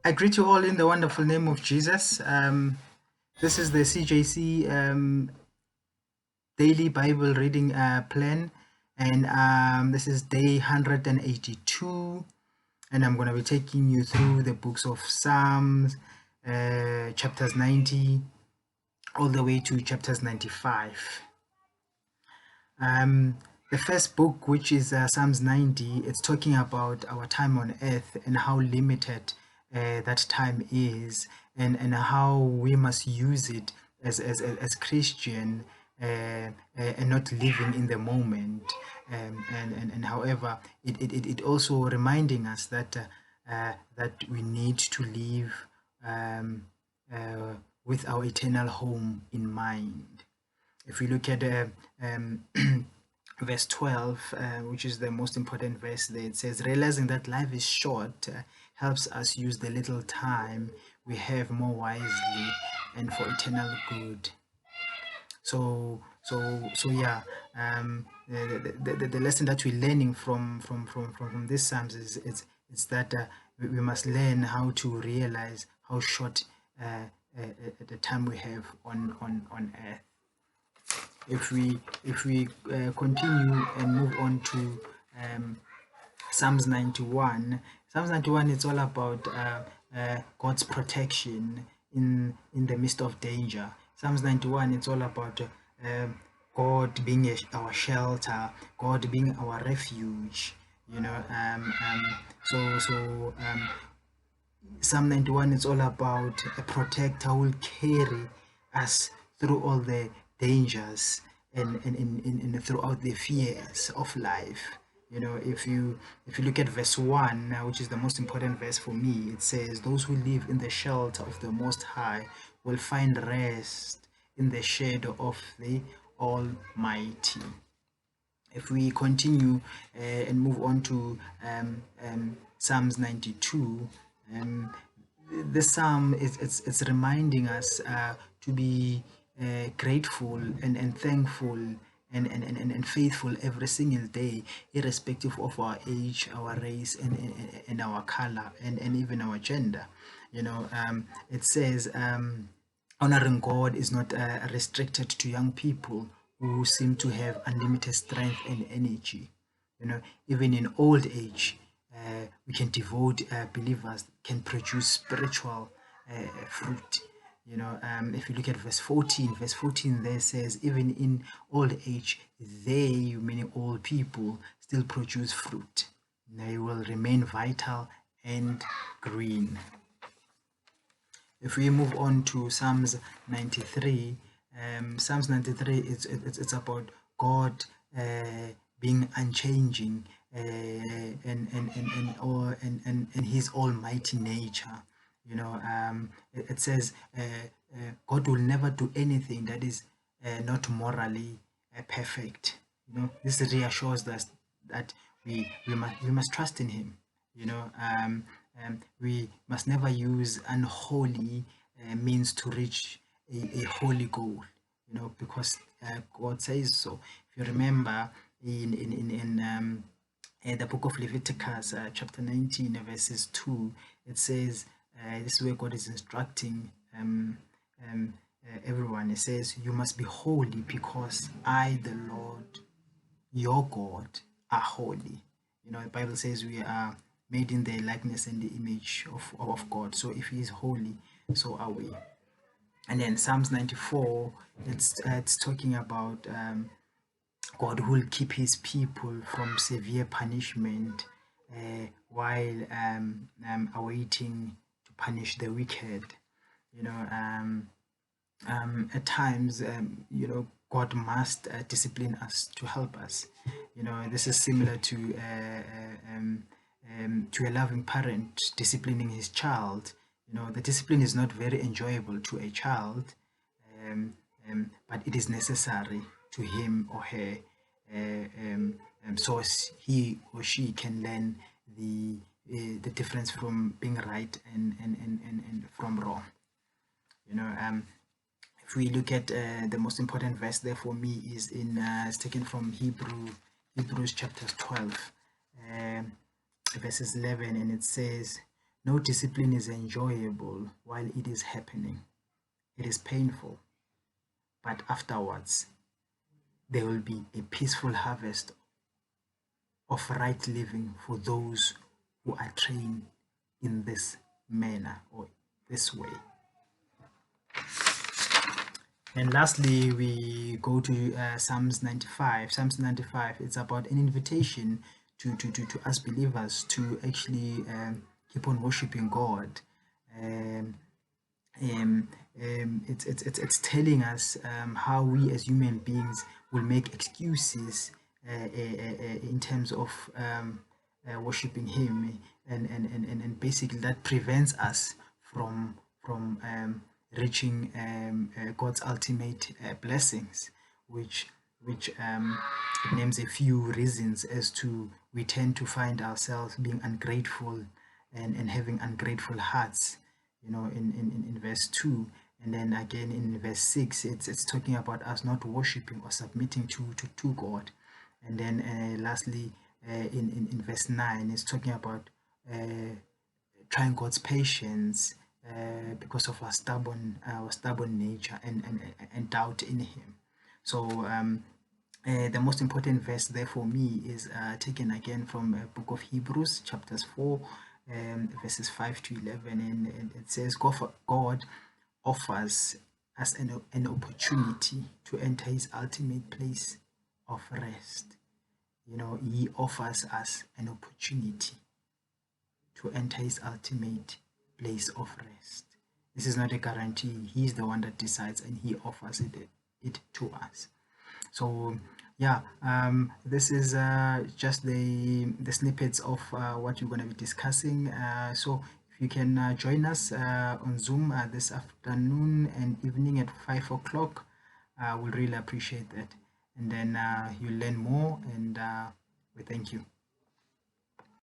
I greet you all in the wonderful name of Jesus. This is the CJC Daily Bible Reading Plan, and this is day 182, and I'm going to be taking you through the books of Psalms, chapters 90, all the way to chapters 95. The first book, which is Psalms 90, it's talking about our time on earth and how limited that time is, and how we must use it as Christian, and not living in the moment. And however, it also reminding us that that we need to live with our eternal home in mind. If we look at verse 12, which is the most important verse there, it says, realizing that life is short helps us use the little time we have more wisely and for eternal good. So yeah, the lesson that we're learning from this Psalms is that we must learn how to realize how short the time we have on earth. If we continue and move on to Psalms 91, Psalms 91, it's all about God's protection in the midst of danger. Psalms 91, it's all about God being our shelter, God being our refuge. Psalm 91 is all about a protector who will carry us through all the dangers and throughout the fears of life. If you look at verse 1, which is the most important verse for me, it says, those who live in the shelter of the Most High will find rest in the shadow of the Almighty. If we continue and move on to Psalms 92, this psalm it's reminding us to be grateful and thankful and faithful every single day, irrespective of our age, our race, and our color, and even our gender. It says honoring God is not restricted to young people who seem to have unlimited strength and energy. Even in old age, we can devote, believers can produce spiritual fruit. If you look at verse 14 there says, even in old age, they, meaning old people, still produce fruit. They will remain vital and green. If we move on to Psalms 93, Psalms 93 it's about God being unchanging and His almighty nature. It says God will never do anything that is not morally perfect. This reassures us that we must trust in Him. We must never use unholy means to reach a holy goal, because God says so. If you remember in the book of Leviticus, chapter 19, verses 2, it says, this is where God is instructing everyone. It says, you must be holy because I, the Lord, your God, are holy. The Bible says we are made in the likeness and the image of God. So if He is holy, so are we. And then Psalms 94, it's talking about God who will keep His people from severe punishment while awaiting to punish the wicked. At times, God must discipline us to help us. This is similar to a loving parent disciplining his child. The discipline is not very enjoyable to a child, but it is necessary to him or her, so he or she can learn the difference from being right and from wrong. If we look at the most important verse there for me is it's taken from Hebrews chapter 12, verses 11, and it says, No discipline is enjoyable while it is happening. It is painful, but afterwards there will be a peaceful harvest of right living for those who are trained in this manner or this way. And lastly, we go to Psalms 95. Psalms 95, it's about an invitation to us believers to actually keep on worshiping God. Um, it's telling us how we as human beings will make excuses in terms of worshiping Him, and basically that prevents us from reaching God's ultimate blessings, which it names a few reasons as to we tend to find ourselves being ungrateful and having ungrateful hearts, in verse 2. And then again in verse 6, it's talking about us not worshiping or submitting to God. And then lastly, in verse 9, it's talking about trying God's patience because of our stubborn nature and doubt in Him. So the most important verse there for me is taken again from book of Hebrews, chapters 4, verses 5 to 11, and it says, God offers us an opportunity to enter His ultimate place of rest. He offers us an opportunity to enter His ultimate place of rest. This is not a guarantee. He's the one that decides, and He offers it to us. So yeah, this is just the snippets of what we're going to be discussing. So if you can join us on Zoom this afternoon and evening at 5 o'clock, we'll really appreciate that. And then you'll learn more, and we thank you.